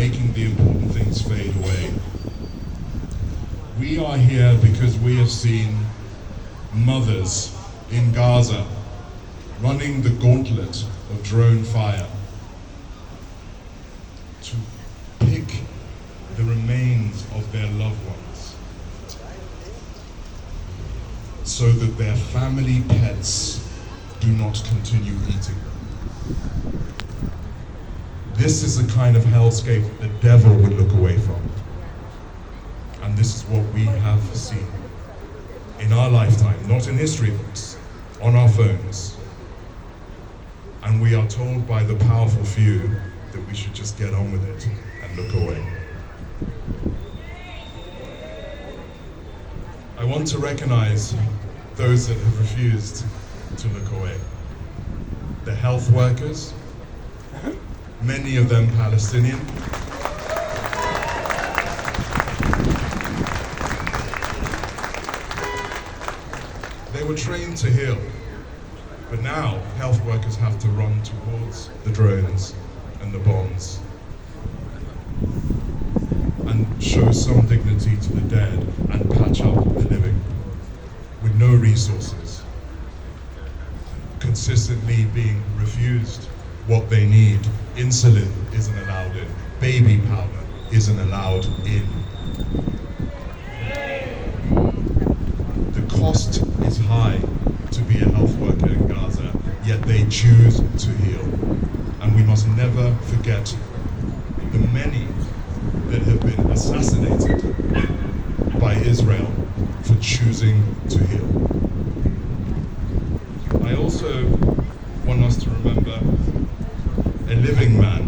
making the important things fade away. We are here because we have seen mothers in Gaza running the gauntlet of drone fire to pick the remains of their loved ones so that their family pets do not continue eating them. This is the kind of hellscape the devil would look away from. And this is what we have seen in our lifetime, not in history books, on our phones. And we are told by the powerful few that we should just get on with it and look away. I want to recognize those that have refused to look away. The health workers, many of them Palestinian. They were trained to heal, but now health workers have to run towards the drones and the bombs and show some dignity to the dead and patch up the living with no resources, consistently being refused what they need. Insulin isn't allowed in, baby powder isn't allowed in. The cost is high to be a health worker in Gaza, yet they choose to heal. And we must never forget the many that have been assassinated by Israel for choosing to heal. I also want us to remember a living man,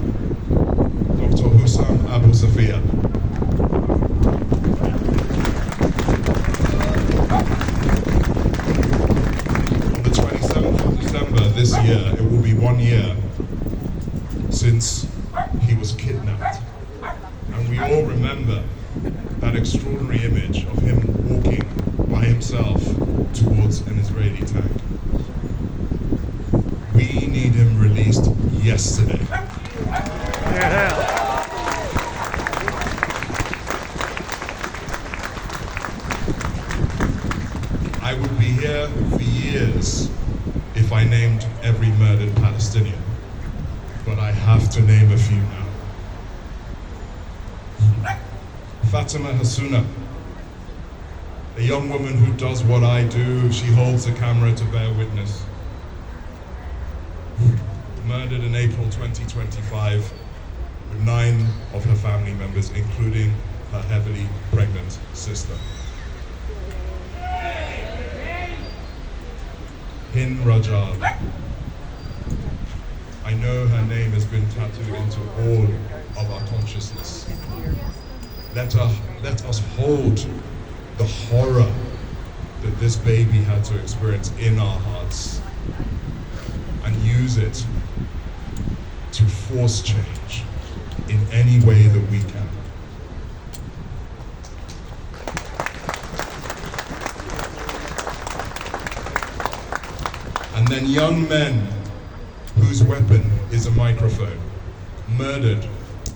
Dr. Hussam Abu Safia. On the 27th of December this year, it will be 1 year since he was kidnapped. And we all remember that extraordinary image of him walking by himself towards an Israeli tank. We need him released yesterday. I would be here for years if I named every murdered Palestinian, but I have to name a few now. Fatima Hassouna, a young woman who does what I do. She holds a camera to bear witness. Murdered in April 2025 with 9 of her family members, including her heavily pregnant sister. Hin Rajab. I know her name has been tattooed into all of our consciousness. Let us hold the horror that this baby had to experience in our hearts and use it to force change in any way that we can. And then young men whose weapon is a microphone, murdered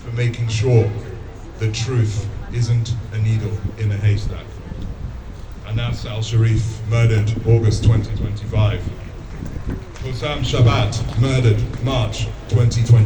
for making sure the truth isn't a needle in a haystack. Anas al-Sharif, murdered August 2025. Hussam Shabat, murdered March 2020.